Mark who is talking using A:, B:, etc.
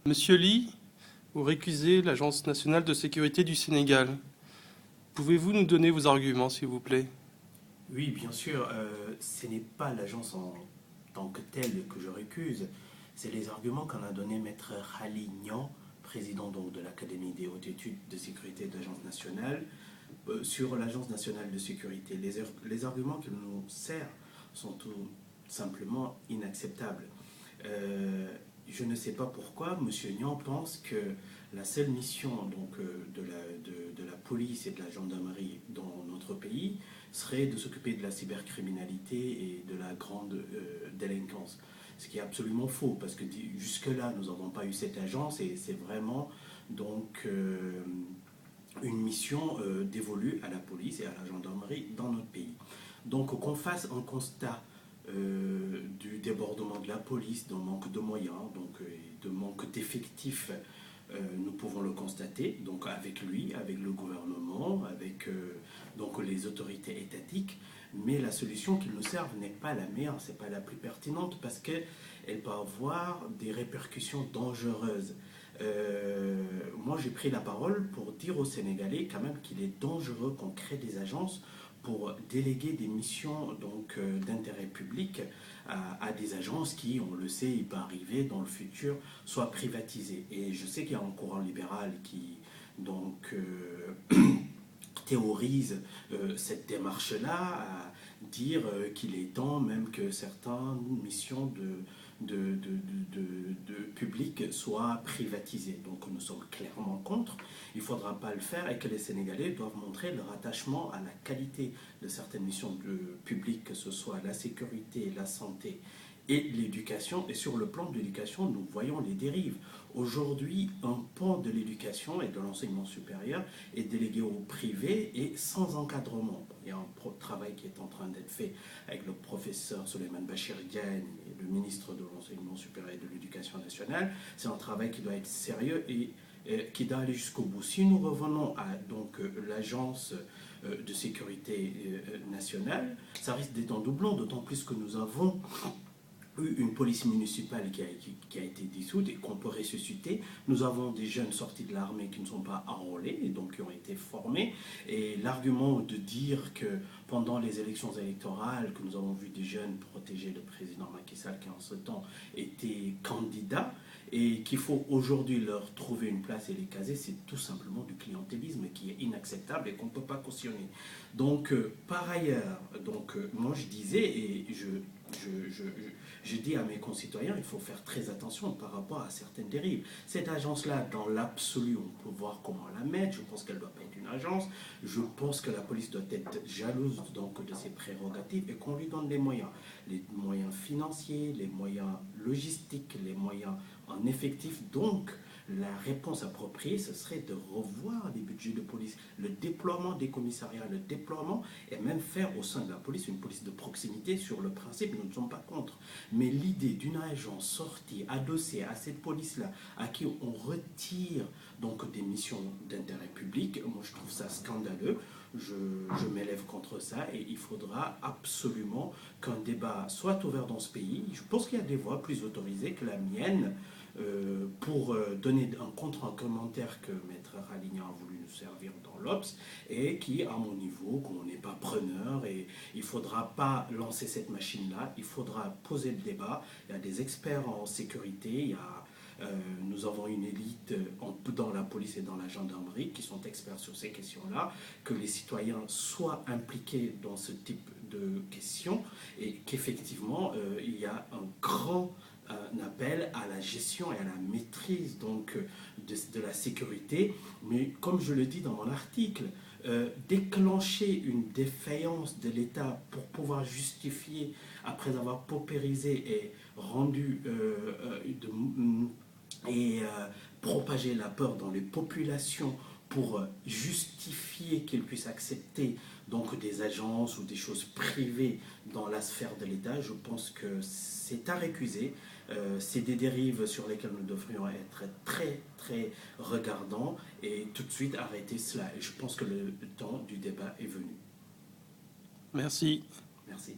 A: Monsieur Ly, vous récusez l'Agence nationale de sécurité du Sénégal. Pouvez-vous nous donner vos arguments, s'il vous plaît?
B: Oui, bien sûr, ce n'est pas l'agence en tant que telle que je récuse, c'est les arguments qu'en a donné Maître Khali Niang, président donc de l'Académie des hautes études de sécurité de l'Agence nationale, sur l'Agence nationale de sécurité. Les arguments qu'il nous sert sont tout simplement inacceptables. Je ne sais pas pourquoi M. Niang pense que la seule mission de la police et de la gendarmerie dans notre pays serait de s'occuper de la cybercriminalité et de la grande délinquance. Ce qui est absolument faux, parce que jusque-là, nous n'avons pas eu cette agence et c'est vraiment donc une mission dévolue à la police et à la gendarmerie dans notre pays. Donc qu'on fasse un constat du débordement de la police, d'un manque de moyens, de manque d'effectifs, nous pouvons le constater, donc avec lui, avec le gouvernement, avec donc les autorités étatiques, mais la solution qu'ils nous servent n'est pas la meilleure, c'est pas la plus pertinente parce qu'elle peut avoir des répercussions dangereuses. Moi, j'ai pris la parole pour dire aux Sénégalais quand même qu'il est dangereux qu'on crée des agences pour déléguer des missions d'intérêt public à des agences qui, on le sait, il peut arriver dans le futur, soient privatisées. Et je sais qu'il y a un courant libéral qui théorise cette démarche-là, à dire qu'il est temps même que certaines missions de public soient privatisées. Donc nous sommes clairement contre, il ne faudra pas le faire et que les Sénégalais doivent montrer leur attachement à la qualité de certaines missions publiques, que ce soit la sécurité, la santé et l'éducation. Et sur le plan de l'éducation, nous voyons les dérives. Aujourd'hui, un pan de l'éducation et de l'enseignement supérieur est délégué au privé et sans encadrement. Il y a un travail qui est en train d'être fait avec le professeur Souleymane Bachir Diagne et le ministre de l'enseignement supérieur et de l'éducation nationale. C'est un travail qui doit être sérieux et qui doit aller jusqu'au bout. Si nous revenons à l'agence de sécurité nationale, ça risque d'être en doublon, d'autant plus que nous avons une police municipale qui a été dissoute et qu'on peut ressusciter. Nous avons des jeunes sortis de l'armée qui ne sont pas enrôlés et donc qui ont été formés. Et l'argument de dire que pendant les élections électorales, que nous avons vu des jeunes protéger le président Macky Sall qui en ce temps était candidat et qu'il faut aujourd'hui leur trouver une place et les caser, c'est tout simplement du clientélisme qui est inacceptable et qu'on ne peut pas cautionner. Donc par ailleurs, moi je disais et je dis à mes concitoyens, il faut faire très attention par rapport à certaines dérives. Cette agence-là, dans l'absolu, on peut voir comment la mettre. Je pense qu'elle ne doit pas être une agence. Je pense que la police doit être jalouse de ses prérogatives et qu'on lui donne les moyens financiers, les moyens logistiques, les moyens en effectif. Donc, la réponse appropriée, ce serait de revoir les budgets de police, le déploiement des commissariats, le déploiement, et même faire au sein de la police une police de proximité. Sur le principe, nous ne sommes pas contre. Mais l'idée d'une agence sortie, adossée à cette police-là, à qui on retire des missions d'intérêt public, moi je trouve ça scandaleux. Je m'élève contre ça et il faudra absolument qu'un débat soit ouvert dans ce pays. Je pense qu'il y a des voix plus autorisées que la mienne pour donner un contre-commentaire que Maître Ralignan a voulu nous servir dans l'Obs et qui, à mon niveau, qu'on n'est pas preneur et il ne faudra pas lancer cette machine-là, il faudra poser le débat. Il y a des experts en sécurité, nous avons une élite dans la police et dans la gendarmerie qui sont experts sur ces questions-là, que les citoyens soient impliqués dans ce type de questions et qu'effectivement, il y a un appel à la gestion et à la maîtrise de la sécurité. Mais comme je le dis dans mon article, déclencher une défaillance de l'État pour pouvoir justifier, après avoir paupérisé et rendu propager la peur dans les populations pour justifier qu'ils puissent accepter des agences ou des choses privées dans la sphère de l'État, je pense que c'est à récuser. C'est des dérives sur lesquelles nous devrions être très très regardants et tout de suite arrêter cela. Et je pense que le temps du débat est venu.
A: Merci.
B: Merci.